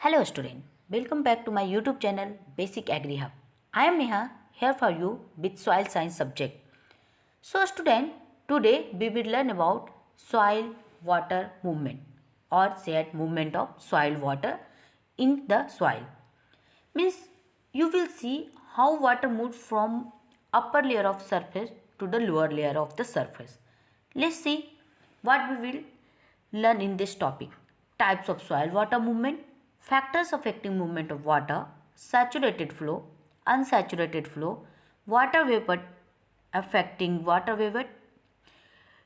Hello student, welcome back to my YouTube channel Basic Agri Hub. I am Neha here for you with soil science subject. So student, today we will learn about soil water movement or said movement of soil water in the soil. Means you will see how water moves from upper layer of surface to the lower layer of the surface. Let's see what we will learn in this topic. Types of soil water movement, factors affecting movement of water, saturated flow, unsaturated flow, water vapor affecting water vapor,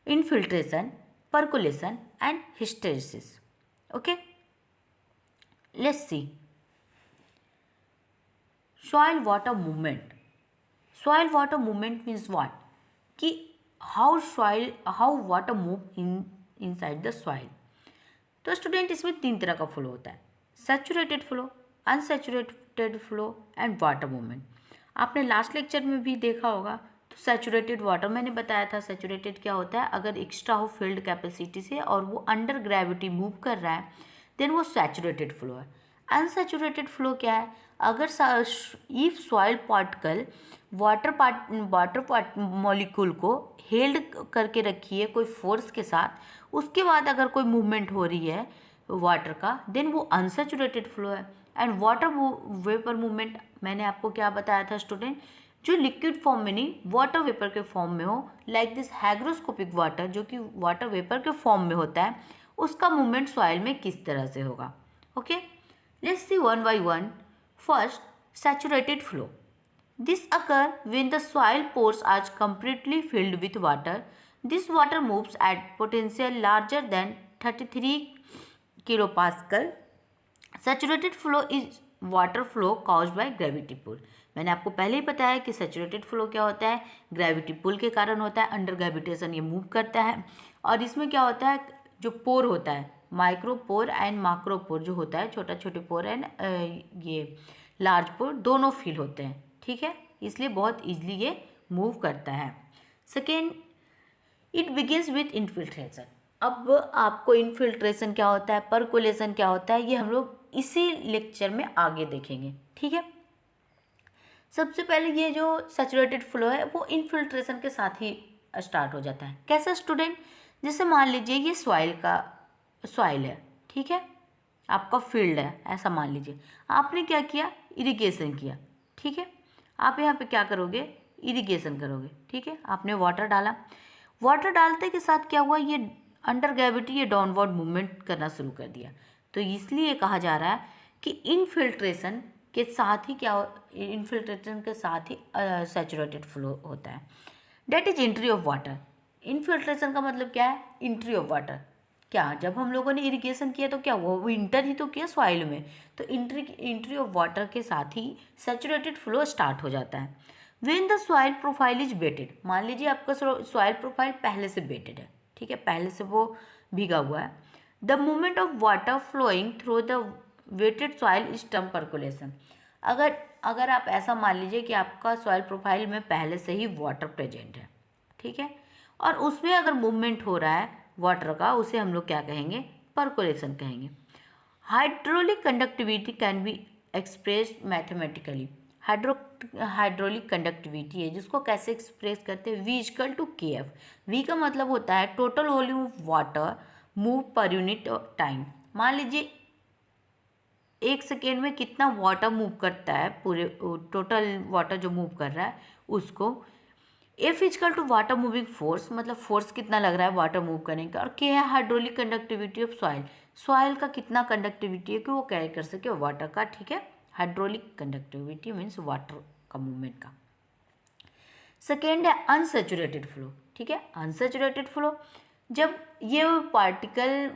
infiltration, percolation and hysteresis. Okay, let's see. Soil water movement. Soil water movement means what? कि how water move inside the soil. तो student इसमें तीन तरह का flow होता है, saturated flow, unsaturated flow and water movement. आपने last lecture में भी देखा होगा. तो सैचुरेटेड वाटर मैंने बताया था. सैचुरेटेड क्या होता है? अगर एक्स्ट्रा हो फील्ड कैपेसिटी से और वो अंडर ग्रेविटी मूव कर रहा है देन वो सैचुरेटेड फ्लो है. अनसैचुरेटेड फ्लो क्या है? अगर if soil particle water molecule को हेल्ड करके रखिए कोई फोर्स के साथ, उसके बाद अगर कोई मूवमेंट हो रही है वाटर का देन वो अनसैचुरेटेड फ्लो है. एंड वाटर वेपर मूवमेंट मैंने आपको क्या बताया था स्टूडेंट? जो लिक्विड फॉर्म में नहीं वाटर वेपर के फॉर्म में हो, लाइक दिस हाइग्रोस्कोपिक वाटर जो कि वाटर वेपर के फॉर्म में होता है, उसका मूवमेंट सॉइल में किस तरह से होगा. Okay, let's see one by one. First, saturated flow. This occurs when the soil pores are completely filled with water. This water moves at potential larger than 33 kilopascal. Saturated flow is water flow caused by gravity pull. मैंने आपको पहले ही बताया कि saturated flow क्या होता है, gravity पुल के कारण होता है. अंडर ग्रेविटेशन ये मूव करता है. और इसमें क्या होता है, जो पोर होता है, माइक्रोपोर एंड माक्रोपोर जो होता है, छोटा छोटे पोर एंड ये लार्ज पोर दोनों फील होते हैं. ठीक है, इसलिए बहुत इजीली ये मूव करता है. Second, it begins with infiltration. अब आपको इन्फिल्ट्रेशन क्या होता है, परकोलेशन क्या होता है, ये हम लोग इसी लेक्चर में आगे देखेंगे. ठीक है, सबसे पहले ये जो सैचुरेटेड फ्लो है वो इन्फिल्ट्रेशन के साथ ही स्टार्ट हो जाता है. कैसे स्टूडेंट? जैसे मान लीजिए ये सॉइल है, ठीक है, आपका फील्ड है, ऐसा मान लीजिए. आपने क्या किया, इरिगेशन किया. ठीक है, आप यहाँ पे क्या करोगे, इरिगेशन करोगे. ठीक है, आपने वाटर डाला. वाटर डालते के साथ क्या हुआ, ये अंडर ग्रेविटी ये डाउनवर्ड मूवमेंट करना शुरू कर दिया. तो इसलिए कहा जा रहा है कि इन्फिल्ट्रेशन के साथ ही इन्फिल्ट्रेशन के साथ ही सैचुरेटेड फ्लो होता है. That is entry of water. Infiltration का मतलब क्या है, एंट्री ऑफ वाटर. क्या जब हम लोगों ने इरिगेशन किया तो क्या हुआ, वो इंटर ही तो किया सॉइल में, तो एंट्री ऑफ वाटर के साथ ही सैचुरेटेड फ्लो स्टार्ट हो जाता है. When the soil profile is wetted. मान लीजिए आपका सॉइल प्रोफाइल पहले से बेटेड है, ठीक है, पहले से वो भीगा हुआ है. The movement of water flowing through the wetted soil is term percolation. अगर आप ऐसा मान लीजिए कि आपका सॉइल प्रोफाइल में पहले से ही वाटर प्रेजेंट है, ठीक है, और उसमें अगर मूवमेंट हो रहा है वाटर का, उसे हम लोग क्या कहेंगे, परकोलेशन कहेंगे. Hydraulic conductivity can be expressed mathematically. Hydraulic conductivity है जिसको कैसे एक्सप्रेस करते हैं, V equal to KF. V का मतलब होता है total volume of water move per unit time. मान लीजिए 1 सेकेंड में कितना वाटर मूव करता है, पूरे टोटल वाटर जो मूव कर रहा है उसको. F equal to water moving force, मतलब फोर्स कितना लग रहा है वाटर मूव करने का. और K है hydraulic conductivity of soil. Soil का कितना कंडक्टिविटी है कि वो कैरी कर सके वाटर का. ठीक है, हाइड्रोलिक कंडक्टिविटी मीन्स वाटर का मूवमेंट का. सेकेंड है अनसैचुरेटेड फ्लो. ठीक है, अनसैचुरेटेड फ्लो जब ये पार्टिकल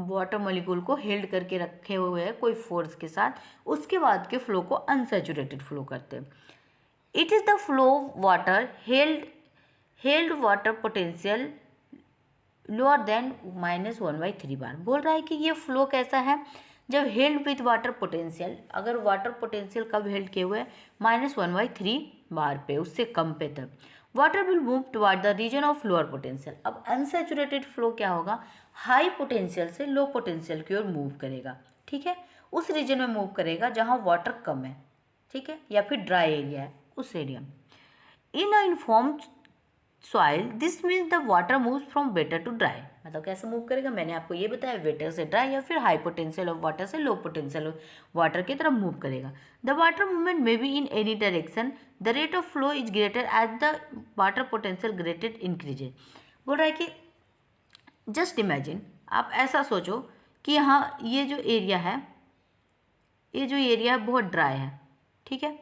वाटर मॉलिक्यूल को हेल्ड करके रखे हुए है कोई फोर्स के साथ, उसके बाद के फ्लो को अनसैचुरेटेड फ्लो करते हैं. It is the flow water held water potential lower than -1/3 bar. बोल रहा है कि ये फ्लो कैसा है, जब हेल्ड विथ वाटर पोटेंशियल, अगर वाटर पोटेंशियल कब हेल्ड किए हुए -1/3 बार पे, उससे कम पे तब water will move toward the region of lower potential. अब अनसैचुरेटेड फ्लो क्या होगा, हाई पोटेंशियल से लो पोटेंशियल की ओर मूव करेगा. ठीक है, उस रीजन में मूव करेगा जहाँ वाटर कम है, ठीक है, या फिर ड्राई एरिया है उस एरिया में। In a uniform soil this means the water moves from wetter to dry, मतलब कैसे मूव करेगा, मैंने आपको ये बताया, वेटर से ड्राई या फिर हाई पोटेंशियल ऑफ वाटर से लो पोटेंशियल ऑफ वाटर की तरफ मूव करेगा। The water movement may be in any direction, the rate of flow is greater as the water potential gradient increases. बोल रहा है कि जस्ट इमेजिन, आप ऐसा सोचो कि यहाँ ये जो एरिया है, ये जो एरिया है बहुत ड्राई है, ठीक है,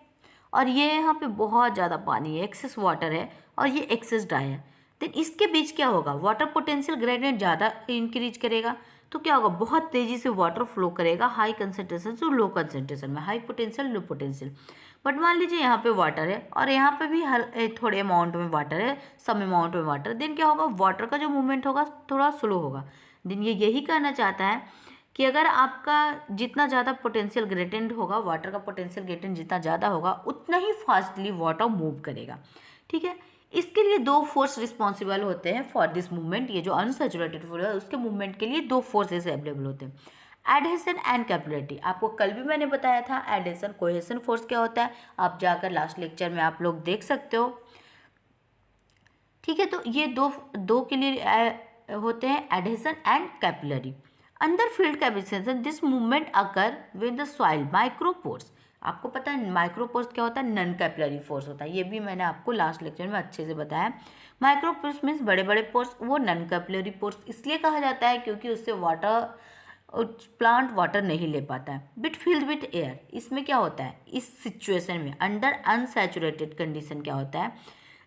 और ये यहाँ पे बहुत ज़्यादा पानी है, एक्सेस वाटर है, और ये एक्सेस ड्राई है। देन इसके बीच क्या होगा, वाटर पोटेंशियल ग्रेडियंट ज़्यादा इंक्रीज करेगा, तो क्या होगा, बहुत तेज़ी से वाटर फ्लो करेगा हाई कंसनट्रेशन से लो कंसनट्रेशन में, high potential low potential. But मान लीजिए यहाँ पे वाटर है और यहाँ पे भी थोड़े अमाउंट में वाटर है, सम अमाउंट में वाटर, देन क्या होगा, वाटर का जो मूवमेंट होगा थोड़ा स्लो होगा। देन ये यही कहना चाहता है कि अगर आपका जितना ज़्यादा पोटेंशियल ग्रेडियंट होगा, वाटर का पोटेंशियल ग्रेडियंट जितना ज़्यादा होगा, उतना ही फास्टली वाटर मूव करेगा, ठीक है। इसके लिए दो फोर्स रिस्पॉन्सिबल होते हैं फॉर दिस मूवमेंट, ये जो अनसैचुरेटेड फ्लो है उसके मूवमेंट के लिए दो फोर्सेस अवेलेबल होते हैं, एडहेशन एंड कैपिलरिटी। आपको कल भी मैंने बताया था एडहेशन कोहेशन फोर्स क्या होता है, आप जाकर लास्ट लेक्चर में आप लोग देख सकते हो, ठीक है। तो ये दो के लिए होते हैं adhesion and capillary. Under field capacitation this movement occur with the soil micropores. आपको पता है माइक्रोपोर्स क्या होता है, नॉन कैपिलरी फोर्स होता है, ये भी मैंने आपको लास्ट लेक्चर में अच्छे से बताया। माइक्रोपोर्स मीन्स बड़े बड़े पोर्स, वो नॉन कैपिलरी पोर्स इसलिए कहा जाता है क्योंकि उससे वाटर प्लांट वाटर नहीं ले पाता है। बिट फिल्ड विथ एयर, इसमें क्या होता है, इस सिचुएशन में अंडर अनसैचुरेटेड कंडीशन क्या होता है,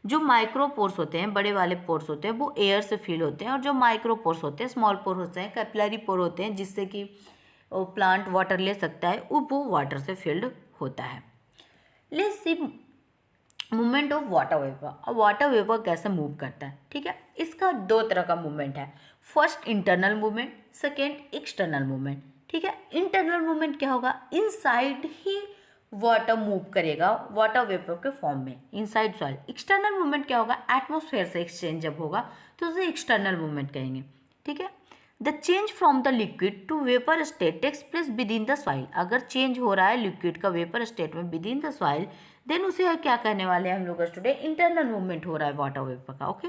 जो माइक्रो पोर्स होते हैं, बड़े वाले पोर्स होते हैं, वो एयर से फिल होते हैं, और जो माइक्रो पोर्स होते हैं, स्मॉल पोर होते हैं, कैपिलरी पोर होते हैं, जिससे कि प्लांट वाटर ले सकता है, वो वाटर से फिल्ड होता है। Let's see movement of water vapour. और वाटर वेपर कैसे मूव करता है, ठीक है। इसका दो तरह का मूवमेंट है, first internal movement, second external movement, ठीक है। इंटरनल मूवमेंट क्या होगा, इनसाइड ही वाटर मूव करेगा वाटर वेपर के फॉर्म में इनसाइड सॉइल। एक्सटर्नल मूवमेंट क्या होगा, एटमॉस्फेयर से एक्सचेंज जब होगा तो उसे एक्सटर्नल मूवमेंट कहेंगे, ठीक है। The change from the liquid to vapour state takes place within the soil. अगर चेंज हो रहा है लिक्विड का वेपर स्टेट में within the soil, then उसे क्या कहने वाले हैं हम लोग स्टूडेंट, इंटरनल मूवमेंट हो रहा है वाटर वेपर का, okay.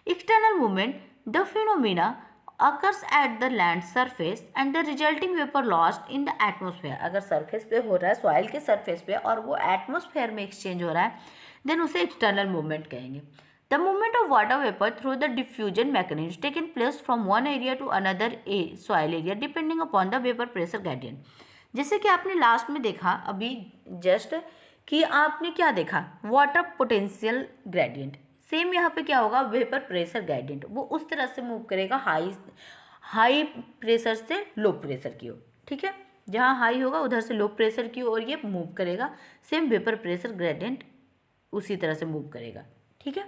External movement the phenomena occurs at the land surface and the resulting vapor lost in the atmosphere। अगर सरफेस पे हो रहा है, सॉइल के सरफेस पे, और वो एटमॉस्फेयर में एक्सचेंज हो रहा है, देन उसे एक्सटर्नल मूवमेंट कहेंगे। The movement of water vapour through the diffusion mechanism taken place from one area to another soil area depending upon the vapour pressure gradient. जैसे कि आपने लास्ट में देखा अभी जस्ट कि आपने क्या देखा, वाटर पोटेंशियल ग्रेडियंट, सेम यहाँ पे क्या होगा, वेपर प्रेशर ग्रेडियंट, वो उस तरह से मूव करेगा हाई प्रेशर से लो प्रेशर की ओर, ठीक है। जहाँ हाई होगा उधर से लो प्रेशर की ओर ये मूव करेगा, सेम वेपर प्रेशर ग्रेडियंट उसी तरह से मूव करेगा, ठीक है।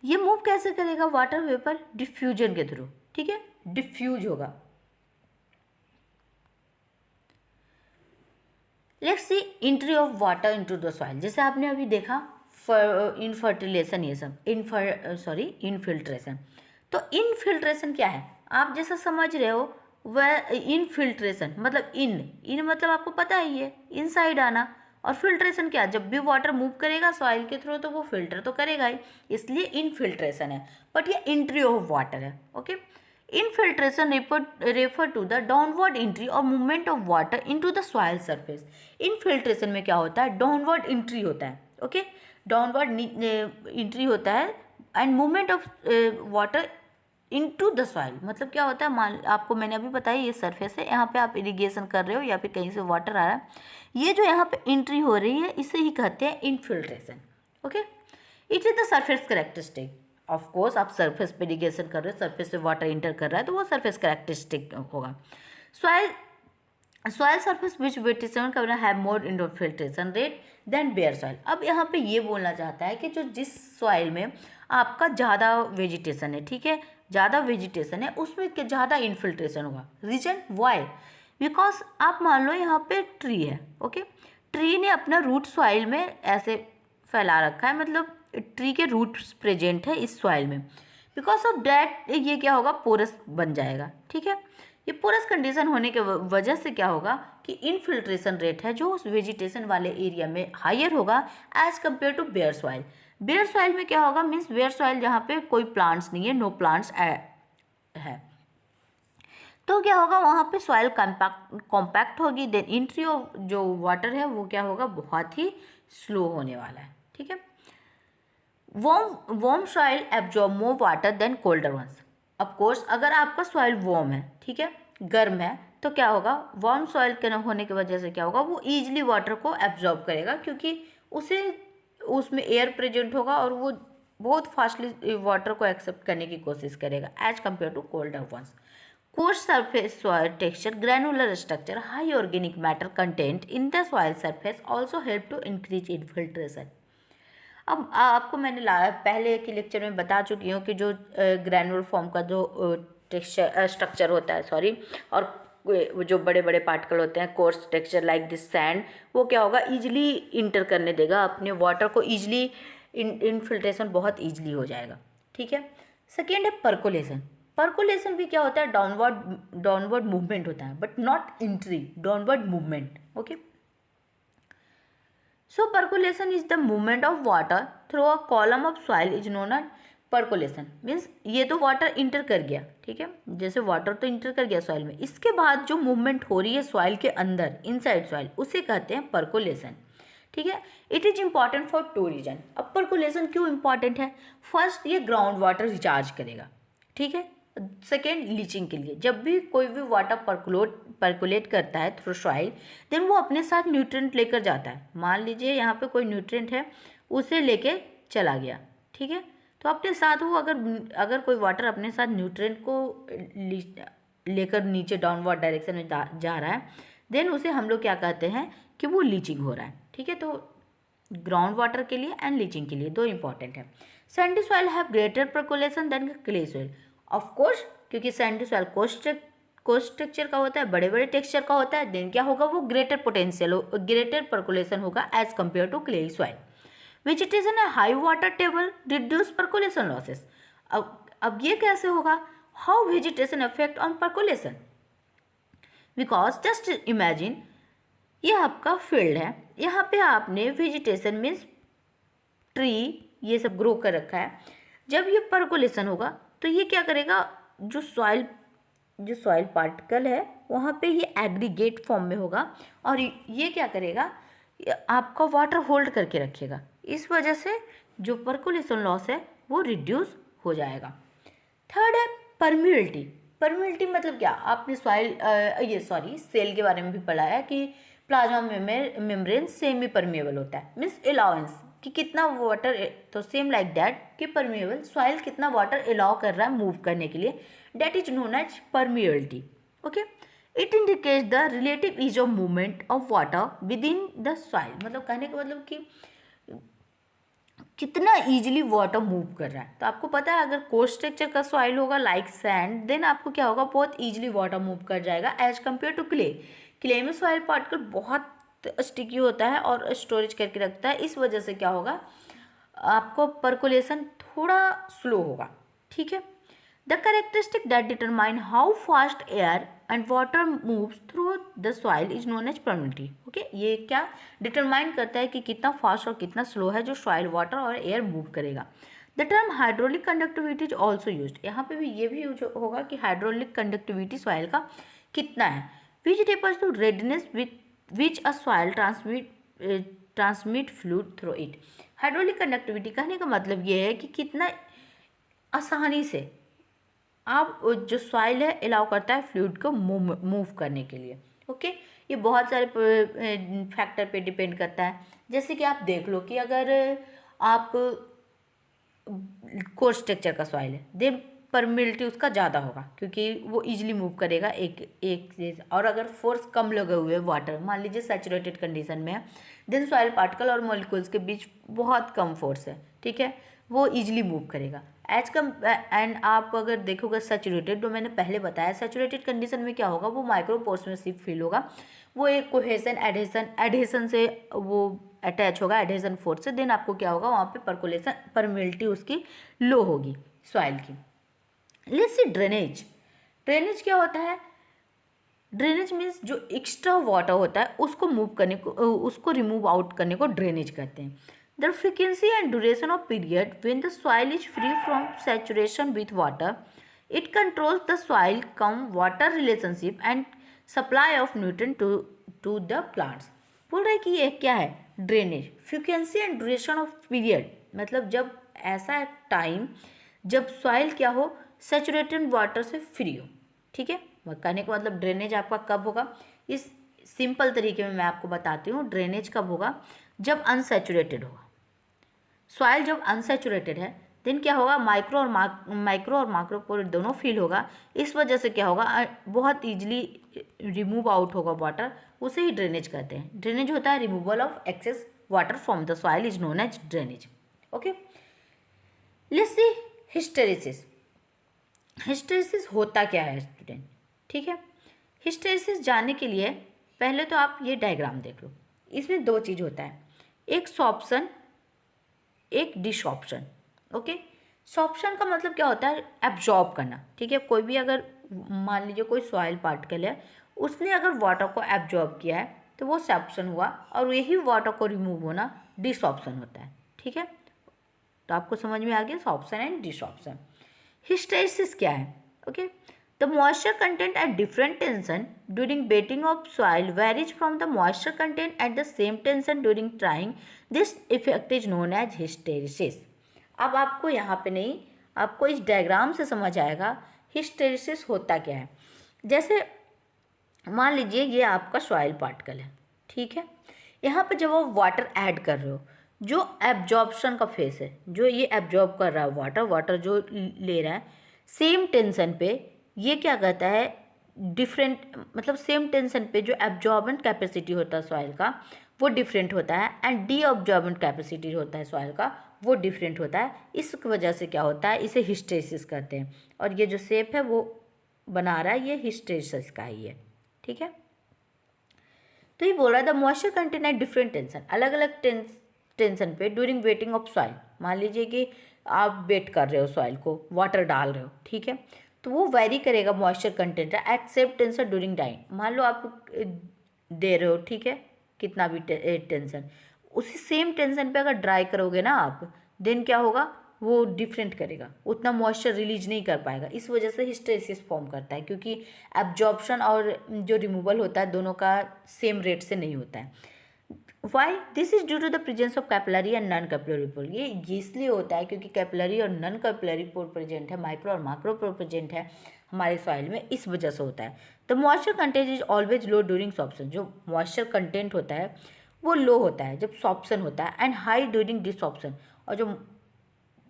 ये मूव कैसे करेगा, वाटर वेपर डिफ्यूजन के थ्रू, ठीक है, डिफ्यूज होगा। Let's see entry of water into the soil. जैसे आपने अभी देखा इनफर्टिलेशन, ये सब इनफिल्ट्रेशन। तो इनफिल्ट्रेशन क्या है, आप जैसा समझ रहे हो वह इनफिल्ट्रेशन मतलब इन मतलब आपको पता ही है इनसाइड आना, और फिल्ट्रेशन क्या, जब भी वाटर मूव करेगा सॉइल के थ्रू तो वो फिल्टर तो करेगा ही, इसलिए इनफिल्ट्रेशन है। बट ये एंट्री ऑफ वाटर है, okay. Infiltration refer to the downward entry और movement of water into the soil surface. Infiltration में क्या होता है, डाउनवर्ड एंट्री होता है, ओके, डाउनवर्ड एंट्री होता है, and movement of water into the soil. मतलब क्या होता है, मान आपको मैंने अभी बताया ये सरफेस है, यहाँ पे आप इरिगेशन कर रहे हो या फिर कहीं से वाटर आ रहा है, ये जो यहाँ पे एंट्री हो रही है इसे ही कहते हैं infiltration, okay. It is the surface characteristic. Of course आप सरफेस पे इरिगेशन कर रहे हो, सरफेस से वाटर इंटर कर रहा है तो वो सरफेस कैरेक्टरिस्टिक होगा। सॉइल सरफेस विच वेजिटेशन का have more infiltration rate than bare soil. अब यहाँ पे ये बोलना चाहता है कि जो जिस सॉइल में आपका ज़्यादा वेजिटेशन है, ठीक है, ज़्यादा वेजिटेशन है, उसमें ज़्यादा इनफिल्ट्रेशन होगा। रीजन वाई, बिकॉज आप मान लो यहाँ पे ट्री है, ओके, ट्री ने अपना रूट सॉइल में ऐसे फैला रखा है, मतलब ट्री के रूट्स प्रेजेंट है इस सॉइल में, बिकॉज ऑफ डैट ये क्या होगा, पोरस बन जाएगा, ठीक है। ये पोरस कंडीशन होने के वजह से क्या होगा कि इनफिल्ट्रेशन रेट है जो उस वेजिटेशन वाले एरिया में हायर होगा as compare to bare soil. Bare soil में क्या होगा, मीन्स बेयर सॉइल जहाँ पे कोई प्लांट्स नहीं है, नो प्लांट्स है, तो क्या होगा वहाँ पे सॉइल कॉम्पैक्ट होगी, देन एंट्री ऑफ जो वाटर है वो क्या होगा, बहुत ही स्लो होने वाला है। ठीक है, warm soil absorb more water than colder ones. Of course अगर आपका सॉइल वार्म है, ठीक है, गर्म है, तो क्या होगा, वार्म सॉइल के होने की वजह से क्या होगा, वो ईजिली वाटर को एब्जॉर्ब करेगा क्योंकि उसे उसमें एयर प्रेजेंट होगा और वो बहुत फास्टली वाटर को एक्सेप्ट करने की कोशिश करेगा as compare to colder ones. Coarse surface soil texture, granular structure, high organic matter content in the soil surface also help to increase infiltration. अब आपको मैंने पहले के लेक्चर में बता चुकी हूँ कि जो ग्रैनुलर फॉर्म का जो टेक्सचर स्ट्रक्चर होता है, सॉरी, और वो जो बड़े बड़े पार्टिकल होते हैं, course texture like this sand, वो क्या होगा, इजीली इंटर करने देगा अपने वाटर को, इजीली इनफिल्ट्रेशन बहुत इजीली हो जाएगा। ठीक है, सेकेंड है परकोलेशन। परकोलेशन भी क्या होता है, डाउनवर्ड मूवमेंट होता है, but not entry, downward movement. Okay, so percolation is the movement of water through a column of soil is known as percolation। Means ये तो वाटर इंटर कर गया, ठीक है, जैसे वाटर तो इंटर कर गया सॉइल में, इसके बाद जो मूवमेंट हो रही है सॉइल के अंदर, इनसाइड सॉइल, उसे कहते हैं परकोलेशन। ठीक है, it is important for two reason. अब परकोलेशन क्यों इंपॉर्टेंट है, फर्स्ट ये ग्राउंड वाटर रिचार्ज करेगा, ठीक है, सेकेंड लीचिंग के लिए, जब भी कोई भी वाटर परकुलेट करता है थ्रू सॉइल, देन वो अपने साथ न्यूट्रिएंट लेकर जाता है। मान लीजिए यहाँ पे कोई न्यूट्रिएंट है, उसे लेके चला गया, ठीक है, तो अपने साथ वो अगर कोई वाटर अपने साथ न्यूट्रिएंट को लेकर नीचे डाउनवर्ड डायरेक्शन में जा रहा है, देन उसे हम लोग क्या कहते हैं कि वो लीचिंग हो रहा है। ठीक है, तो ग्राउंड वाटर के लिए एंड लीचिंग के लिए दो इंपॉर्टेंट है। Sandy soil have greater percolation than clay soil. Of course क्योंकि सैंडी सॉइल कोस्ट टेक्सचर का होता है, बड़े बड़े टेक्सचर का होता है, देन क्या होगा, वो ग्रेटर परकुलेशन होगा as compare to clay soil. Vegetation है high water table reduce percolation losses. अब ये कैसे होगा, how vegetation affect on percolation, because just imagine ये आपका फील्ड है, यहाँ पे आपने वेजिटेशन मीन्स ट्री ये सब ग्रो कर रखा है। जब ये परकुलेशन होगा तो ये क्या करेगा, जो सॉइल पार्टिकल है वहाँ पे ये एग्रीगेट फॉर्म में होगा और ये क्या करेगा, आपका वाटर होल्ड करके रखेगा। इस वजह से जो परकुलेशन लॉस है वो रिड्यूस हो जाएगा। थर्ड है परमिबिलिटी। परमिबिलिटी मतलब क्या, आपने सेल के बारे में भी पढ़ा है कि प्लाज्मा मेम्ब्रेन सेमी परमिएबल होता है, मीन्स अलाउंस कि कितना वाटर, तो सेम लाइक दैट कि परमिएबल सॉइल कितना वाटर अलाउ कर रहा है मूव करने के लिए, that is known as permeability. Okay, it indicates the relative ease of movement of water within the soil. मतलब कहने का मतलब कि कितना ईजिली वाटर मूव कर रहा है। तो आपको पता है अगर कोर्स स्ट्रक्चर का सॉइल होगा लाइक सैंड, देन आपको क्या होगा, बहुत ईजिली वाटर मूव कर जाएगा as compare to clay. Clay में सॉइल पार्टिकल बहुत स्टिकी होता है और स्टोरेज करके रखता है, इस वजह से क्या होगा, आपको परकुलेशन थोड़ा स्लो होगा। ठीक है, the characteristic that determine how fast air and water moves through the soil is known as permeability. Okay, ये क्या डिटरमाइन करता है कि कितना फास्ट और कितना स्लो है जो सॉइल वाटर और एयर मूव करेगा। The term hydraulic conductivity is also used. यहाँ पे भी ये भी यूज होगा कि हाइड्रोलिक कंडक्टिविटी सॉइल का कितना है, which refers to readiness which a soil transmit fluid through it. Hydraulic conductivity कहने का मतलब ये है कि कितना आसानी से आप जो सॉइल है अलाउ करता है फ्लूइड को मूव करने के लिए। ओके, ये बहुत सारे फैक्टर पे डिपेंड करता है। जैसे कि आप देख लो कि अगर आप कोर्स स्ट्रक्चर का सॉइल है, देन परमिबिलिटी उसका ज़्यादा होगा क्योंकि वो इजीली मूव करेगा एक चीज़। और अगर फोर्स कम लगे हुए वाटर, मान लीजिए सैचुरेटेड कंडीशन में है, देन सॉइल पार्टिकल और मॉलिक्यूल्स के बीच बहुत कम फोर्स है, ठीक है, वो इजीली मूव करेगा एज कम। एंड आप अगर देखोगे सैचुरेटेड, जो मैंने पहले बताया, सैचुरेटेड कंडीशन में क्या होगा, वो माइक्रोपोर्स में सिर्फ फील होगा, वो एक कोहेसन एडहेसन से वो अटैच होगा, एडहेसन फोर्स से, देन आपको क्या होगा, वहाँ पे परमिबिलिटी उसकी लो होगी सॉइल की। Let's see drainage. ड्रेनेज क्या होता है, ड्रेनेज मीन्स जो एक्स्ट्रा वाटर होता है उसको मूव करने को, उसको रिमूव आउट करने को ड्रेनेज कहते हैं. The frequency and duration of period when the soil is free from saturation with water, it controls the soil cum water relationship and supply of nutrient to the plants. बोल रहा है कि ये क्या है, drainage. Frequency and duration of period मतलब जब ऐसा टाइम जब सॉइल क्या हो, सैचुरेटेड वाटर से फ्री हो. ठीक है, कहने का मतलब ड्रेनेज आपका कब होगा, इस सिंपल तरीके में मैं आपको बताती हूँ. ड्रेनेज कब होगा, जब अनसैचुरेटेड होगा. सॉइल जब अनसैचुरेटेड है देन क्या होगा, माइक्रो और मैक्रो दोनों फील होगा. इस वजह से क्या होगा, बहुत ईजिली रिमूव आउट होगा वाटर, उसे ही ड्रेनेज कहते हैं. ड्रेनेज होता है removal of excess water from the soil is known as drainage. Okay, let's see hysteresis. Hysteresis होता क्या है स्टूडेंट. ठीक है, हिस्टेरिसिस जानने के लिए पहले तो आप ये डायग्राम देख लो. इसमें दो चीज़ होता है, एक सॉर्प्शन, एक डिसॉर्प्शन. ओके, सॉर्प्शन का मतलब क्या होता है, एब्जॉर्ब करना. ठीक है, कोई भी अगर मान लीजिए कोई सॉइल पार्टिकल है, उसने अगर वाटर को एब्जॉर्ब किया है तो वो सॉर्प्शन हुआ, और यही वाटर को रिमूव होना डिसॉर्प्शन होता है. ठीक है, तो आपको समझ में आ गया सॉर्प्शन एंड डिसॉर्प्शन. हिस्टेरिसिस क्या है. Okay, the moisture content at different tension during wetting of soil varies from the moisture content at the same tension during drying. This effect is known as hysteresis. अब आपको यहाँ पे नहीं, आपको इस diagram से समझ आएगा हिस्टेरिसिस होता क्या है. जैसे मान लीजिए ये आपका सॉइल पार्टिकल है. ठीक है, यहाँ पे जब आप वाटर ऐड कर रहे हो, जो एब्जॉर्प्शन का फेस है, जो ये एब्जॉर्ब कर रहा है वाटर जो ले रहा है, सेम टेंशन पे ये क्या कहता है, डिफरेंट मतलब सेम टेंशन पे जो एब्जॉर्बेंट कैपेसिटी होता है सॉइल का वो डिफरेंट होता है, एंड डी ऑब्जॉर्बेंट कैपेसिटी होता है सॉइल का वो डिफरेंट होता है. इस वजह से क्या होता है, इसे हिस्टेरिसिस कहते हैं. और ये जो शेप है वो बना रहा है, ये हिस्टेरिसिस का ही है. ठीक है, तो ये बोल रहा है the moisture content at different tension, अलग अलग टेंशन पे ड्यूरिंग वेटिंग ऑफ सॉइल. मान लीजिए कि आप वेट कर रहे हो सॉइल को, वाटर डाल रहे हो. ठीक है, तो वो वेरी करेगा moisture content except tension during drying. मान लो आप दे रहे हो, ठीक है, कितना भी टेंशन, उसी सेम टेंशन पे अगर ड्राई करोगे ना आप, देन क्या होगा, वो डिफरेंट करेगा, उतना मॉइस्चर रिलीज नहीं कर पाएगा. इस वजह से हिस्टेरिसिस फॉर्म करता है, क्योंकि एब्जॉर्प्शन और जो रिमूवल होता है दोनों का सेम रेट से नहीं होता है. Why this is due to the presence of capillary and non capillary pore. ये इसलिए होता है क्योंकि कैपिलरी और नॉन कैपिलरी पोर प्रेजेंट है, माइक्रो और मैक्रो पोर प्रेजेंट है हमारे सॉइल में, इस वजह से होता है. The moisture content is always low during sorption. जो मॉइस्चर कंटेंट होता है वो लो होता है जब सॉर्प्शन होता है, एंड हाई ड्यूरिंग डिसॉर्प्शन, और जो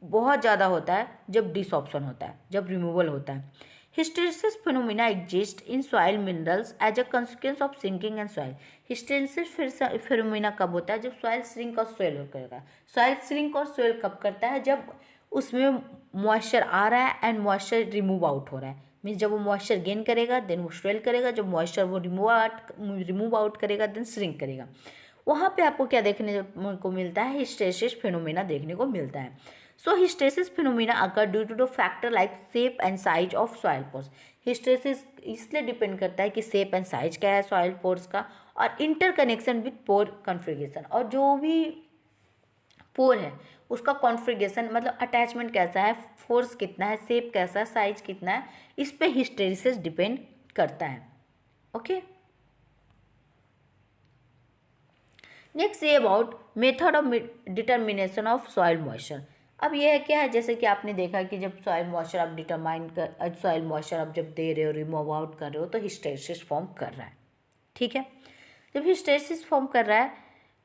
बहुत ज़्यादा होता है जब डिसॉर्प्शन होता है, जब रिमूवल होता है. Hysteresis phenomena exist in soil minerals as a consequence of sinking and soil. Hysteresis phenomena कब होता है, जब सॉइल श्रिंक और सोयल करेगा. सॉइल श्रिंक और सोयल कब करता है, जब उसमें मॉइस्चर आ रहा है एंड मॉइस्चर रिमूव आउट हो रहा है. मीन्स जब वो मॉइस्चर गेन करेगा देन वो सोयल करेगा, जब मॉइस्चर वो रिमूव आउट करेगा देन श्रिंक करेगा. वहाँ पे आपको क्या देखने को मिलता है, हिस्टेरिसिस फिनोमिना देखने को मिलता है. So hysteresis phenomena occur due to the factor like shape and size of soil pores. Hysteresis इसलिए डिपेंड करता है कि शेप एंड साइज क्या है सॉइल पोर्स का, और इंटरकनेक्शन विथ पोर कॉन्फ़िगरेशन, और जो भी पोर है उसका कॉन्फ़िगरेशन मतलब अटैचमेंट कैसा है, फोर्स कितना है, शेप कैसा है, साइज कितना है, इस पे हिस्टेरिसिस डिपेंड करता है. ओके, नेक्स्ट ये about method of determination of soil moisture. अब यह है क्या है, जैसे कि आपने देखा कि जब सॉइल मॉइस्चर आप सॉइल मॉइस्चर आप जब दे रहे हो, रिमूव आउट कर रहे हो, तो हिस्टेरिसिस फॉर्म कर रहा है. ठीक है, जब हिस्टेरिसिस फॉर्म कर रहा है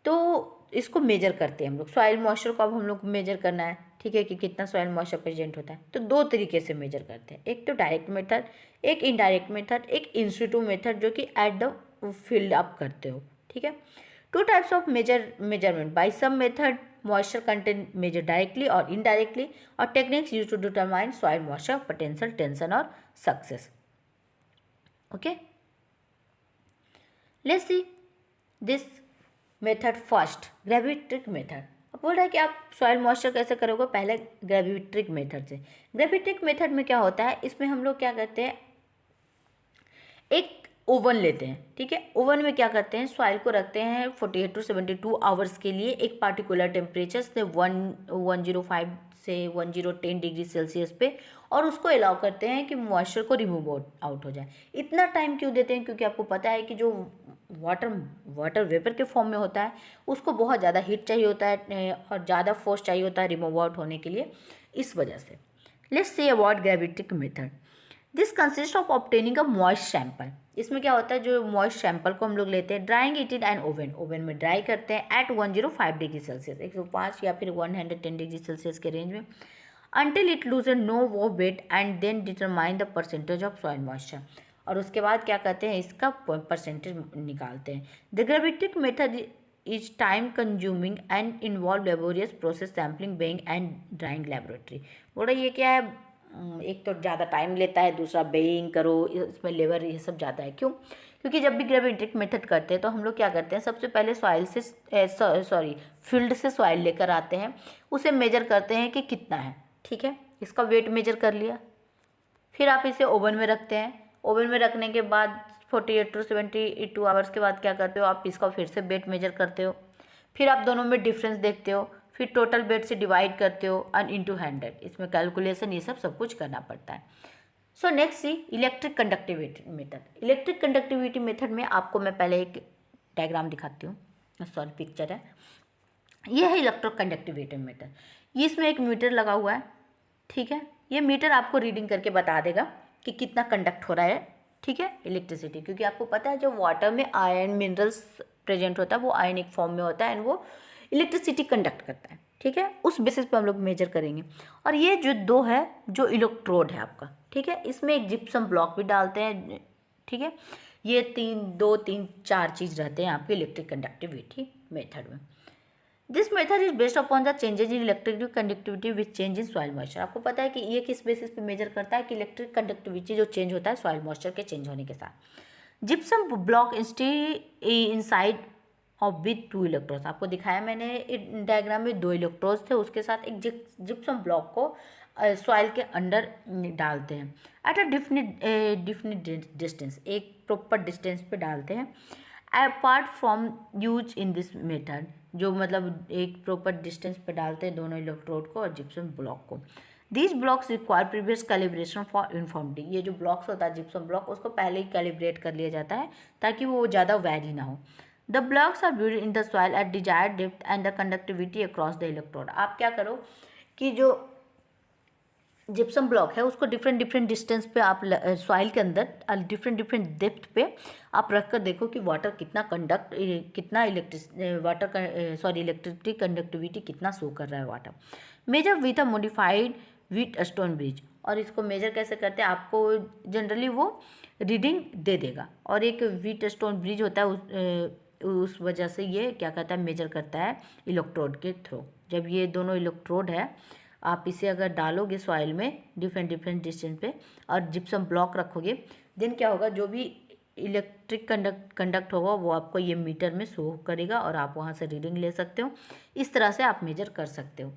तो इसको मेजर करते हैं हम लोग. सॉइल मॉइस्चर को अब हम लोग मेजर करना है, ठीक है, कि कितना सॉइल मॉइस्चर प्रेजेंट होता है. तो दो तरीके से मेजर करते हैं, एक तो डायरेक्ट मेथड, एक इनडायरेक्ट मेथड, एक इंस्टीट्यूट मेथड जो कि एट द फील्ड आप करते हो. ठीक है, two types of measurement. By some method moisture content measured directly or indirectly, or techniques used to determine soil moisture potential, tension or success. Okay, let's see this method first, gravimetric method. अब बोल रहा है कि आप soil moisture कैसे करोगे, पहले gravimetric method से. ग्रेविमेट्रिक मेथड में क्या होता है, इसमें हम लोग क्या करते हैं, एक ओवन लेते हैं, ठीक है। ओवन में क्या करते हैं, सॉइल को रखते हैं 48 to 72 आवर्स के लिए एक पार्टिकुलर टेम्परेचर से 105 से 1010 डिग्री सेल्सियस पे, और उसको अलाउ करते हैं कि मॉइस्चर को रिमूव आउट हो जाए। इतना टाइम क्यों देते हैं, क्योंकि आपको पता है कि जो वाटर वेपर के फॉर्म में होता है उसको बहुत ज़्यादा हीट चाहिए होता है और ज़्यादा फोर्स चाहिए होता है रिमूव आउट होने के लिए, इस वजह से। Let's see about gravimetric method. This consist of obtaining a moist sample. इसमें क्या होता है, जो मॉइस्ट सैंपल को हम लोग लेते हैं, drawing it in an oven, oven में ड्राई करते हैं एट 105 डिग्री सेल्सियस, 105 या फिर 110 डिग्री सेल्सियस के रेंज में, until it loses no more weight and then determine the percentage of soil moisture। और उसके बाद क्या करते हैं, इसका परसेंटेज निकालते हैं। The gravimetric method is time consuming and involve laborious process sampling, weighing and drying laboratory. बोला ये क्या है, एक तो ज़्यादा टाइम लेता है, दूसरा बेइंग करो, इसमें लेबर ये सब ज़्यादा है। क्यों? क्योंकि जब भी ग्रेविटिक मेथड करते हैं तो हम लोग क्या करते हैं, सबसे पहले सॉइल से फील्ड से सॉइल लेकर आते हैं, उसे मेजर करते हैं कि कितना है, ठीक है। इसका वेट मेजर कर लिया, फिर आप इसे ओवन में रखते हैं। ओवन में रखने के बाद 48 to 72 आवर्स के बाद क्या करते हो, आप इसका फिर से वेट मेजर करते हो, फिर आप दोनों में डिफरेंस देखते हो, फिर टोटल वेट से डिवाइड करते हो और इनटू 100, इसमें कैलकुलेशन ये सब कुछ करना पड़ता है। So next see electric conductivity method. Electric conductivity method में आपको मैं पहले एक डायग्राम दिखाती हूँ, सॉरी पिक्चर है, ये है इलेक्ट्रिक कंडक्टिविटी मेथड। इसमें एक मीटर लगा हुआ है, ठीक है। ये मीटर आपको रीडिंग करके बता देगा कि कितना कंडक्ट हो रहा है, ठीक है, इलेक्ट्रिसिटी। क्योंकि आपको पता है जो वाटर में आयरन मिनरल्स प्रेजेंट होता है वो आयनिक फॉर्म में होता है एंड वो इलेक्ट्रिसिटी कंडक्ट करता है, ठीक है। उस बेसिस पे हम लोग मेजर करेंगे। और ये जो दो है, जो इलेक्ट्रोड है आपका, ठीक है, इसमें एक जिप्सम ब्लॉक भी डालते हैं, ठीक है। ये 4 चीज़ रहते हैं आपके इलेक्ट्रिक कंडक्टिविटी मेथड में। This method is based upon the changes in electric conductivity which change in soil moisture. आपको पता है कि ये किस बेसिस पे मेजर करता है कि इलेक्ट्रिक कंडक्टिविटी जो चेंज होता है सॉइल मॉइस्चर के चेंज होने के साथ। Gypsum block inside of with 2 electrodes. आपको दिखाया मैंने डायग्राम में 2 इलेक्ट्रोड्स थे, उसके साथ एक जिप्सम ब्लॉक को सॉइल के अंदर डालते हैं एट अ डिफिनिट डिस्टेंस, एक प्रॉपर डिस्टेंस पे डालते हैं। Apart from use in this method, जो मतलब एक प्रॉपर डिस्टेंस पे डालते हैं दोनों इलेक्ट्रोड को और जिप्सम ब्लॉक को। These blocks require previous calibration for uniformity. ये जो ब्लॉक्स होता है जिप्सम ब्लॉक, उसको पहले ही कैलिब्रेट कर लिया जाता है ताकि वो ज़्यादा वेरी ना हो। The blocks are buried in the soil at desired depth and the conductivity across the electrode. आप क्या करो कि जो जिप्सम ब्लॉक है उसको डिफरेंट डिस्टेंस पे आप सॉइल के अंदर डिफरेंट डेप्थ पे आप रख कर देखो कि वाटर कितना इलेक्ट्रिसिटी कंडक्टिविटी कितना शो कर रहा है water. Measure with a modified Wheatstone bridge. और इसको मेजर कैसे करते हैं, आपको जनरली वो रीडिंग दे देगा, और एक व्हीट स्टोन ब्रिज होता है उस वजह से ये क्या करता है, मेजर करता है इलेक्ट्रोड के थ्रू। जब ये दोनों इलेक्ट्रोड है, आप इसे अगर डालोगे सॉइल में डिफरेंट डिस्टेंस पे और जिप्सम ब्लॉक रखोगे, देन क्या होगा, जो भी इलेक्ट्रिक कंडक्ट होगा वो आपको ये मीटर में शो करेगा और आप वहाँ से रीडिंग ले सकते हो। इस तरह से आप मेजर कर सकते हो।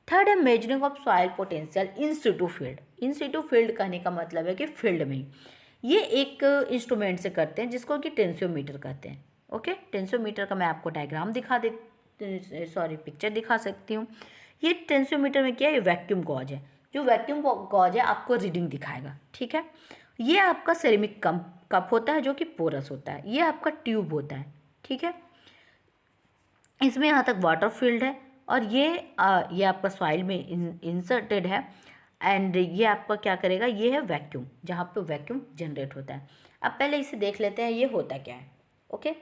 थर्ड है measuring of soil potential in Situ field. In Situ field कहने का मतलब है कि फील्ड में ये एक इंस्ट्रूमेंट से करते हैं जिसको कि टेंसियोमीटर कहते हैं। ओके, टेंसियोमीटर का मैं आपको डायग्राम पिक्चर दिखा सकती हूँ। ये टेंसियोमीटर में क्या है, वैक्यूम गॉज है। जो वैक्यूम गॉज है आपको रीडिंग दिखाएगा, ठीक है। ये आपका सेरेमिक कप होता है जो कि पोरस होता है। ये आपका ट्यूब होता है, ठीक है। इसमें यहाँ तक वाटर फील्ड है और ये आपका सॉइल में इंसर्टेड है एंड ये आपका क्या करेगा, ये है वैक्यूम, जहाँ पे वैक्यूम जनरेट होता है। अब पहले इसे देख लेते हैं ये होता क्या है। Okay,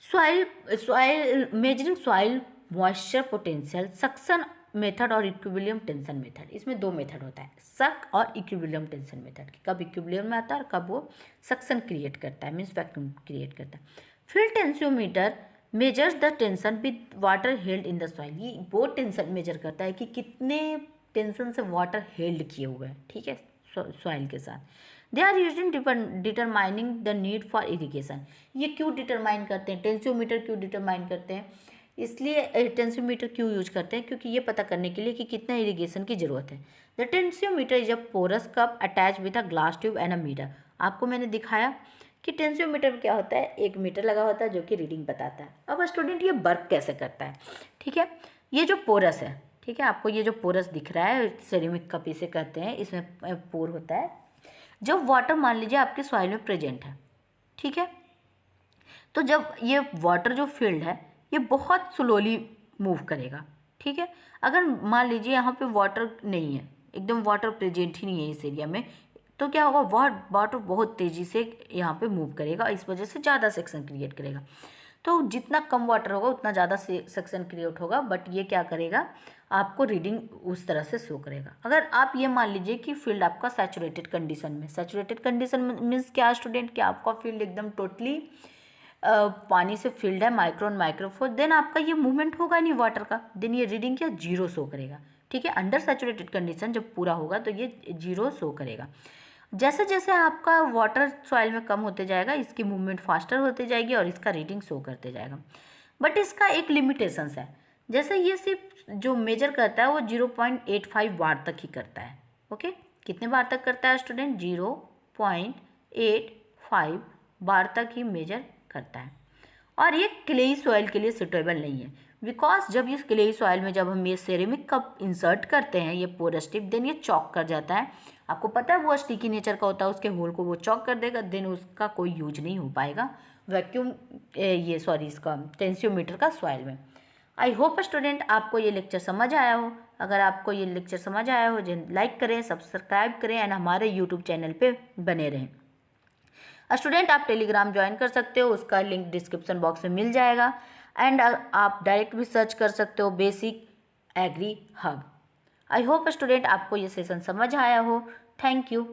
soil measuring soil moisture potential, suction method और इक्विलिब्रियम टेंशन मेथड। इसमें 2 मेथड होता है, सक और इक्विलिब्रियम टेंशन मेथड। कब इक्विलिब्रियम में आता है और कब वो सक्शन क्रिएट करता है, मीन्स वैक्यूम क्रिएट करता है। Field tensiometer measures the tension with water held in the soil. ये वो टेंशन मेजर करता है कि कितने टेंशन से वाटर हेल्ड किए हुए हैं, ठीक है, सॉइल के साथ। They are used in determining the need for irrigation. ये क्यों डिटरमाइन करते हैं, टेंसियोमीटर क्यों डिटरमाइन करते हैं, इसलिए टेंसियोमीटर क्यों यूज करते हैं, क्योंकि ये पता करने के लिए कि कितना इरिगेशन की ज़रूरत है। The tensiometer is a porous cup attach with a glass tube and a meter. आपको मैंने दिखाया कि टेंसियोमीटर में क्या होता है, एक मीटर लगा होता है जो कि रीडिंग बताता है। अब स्टूडेंट ये वर्क कैसे करता है, ठीक है। ये जो पोरस है, ठीक है, आपको ये जो पोरस दिख रहा है सेरेमिक कप इसे कहते हैं, इसमें पोर होता है। जब वाटर मान लीजिए आपके सॉइल में प्रेजेंट है, ठीक है, तो जब ये वाटर जो फील्ड है ये बहुत स्लोली मूव करेगा, ठीक है। अगर मान लीजिए यहाँ पे वाटर नहीं है, एकदम वाटर प्रेजेंट ही नहीं है इस एरिया में, तो क्या होगा, वाटर बहुत तेज़ी से यहाँ पे मूव करेगा, इस वजह से ज़्यादा सेक्शन क्रिएट करेगा। तो जितना कम वाटर होगा उतना ज़्यादा सेक्शन क्रिएट होगा, बट ये क्या करेगा, आपको रीडिंग उस तरह से शो करेगा। अगर आप ये मान लीजिए कि फील्ड आपका सैचुरेटेड कंडीशन में, सैचुरेटेड कंडीशन मीन्स क्या स्टूडेंट, कि आपका फील्ड एकदम टोटली पानी से फिल्ड है, माइक्रोन माइक्रोफोर, देन आपका ये मूवमेंट होगा नहीं वाटर का, देन ये रीडिंग क्या, जीरो शो करेगा, ठीक है। अंडर सैचुरेटेड कंडीशन जब पूरा होगा तो ये जीरो शो करेगा। जैसे जैसे आपका वाटर सॉइल में कम होते जाएगा इसकी मूवमेंट फास्टर होती जाएगी और इसका रीडिंग शो करते जाएगा। बट इसका एक लिमिटेशंस है, जैसे ये सिर्फ जो मेजर करता है वो 0.85 बार तक ही करता है। ओके, कितने बार तक करता है स्टूडेंट, 0.85 बार तक ही मेजर करता है। और ये क्लेई सॉइल के लिए सुटेबल नहीं है, बिकॉज जब ये क्लेई सॉइल में जब हम ये सेरेमिक कप इंसर्ट करते हैं ये पोरस टिप, देन ये चॉक कर जाता है। आपको पता है वो स्टिकी नेचर का होता है, उसके होल को वो चॉक कर देगा, देन उसका कोई यूज नहीं हो पाएगा वैक्यूम इसका टेंसियोमीटर का सॉइल में। आई होप स्टूडेंट आपको ये लेक्चर समझ आया हो। अगर आपको ये लेक्चर समझ आया हो लाइक करें, सब्सक्राइब करें एंड हमारे यूट्यूब चैनल पे बने रहें। स्टूडेंट आप टेलीग्राम ज्वाइन कर सकते हो, उसका लिंक डिस्क्रिप्शन बॉक्स में मिल जाएगा। एंड आप डायरेक्ट भी सर्च कर सकते हो Basic Agri Hub. I hope student आपको ये सेशन समझ आया हो। Thank you.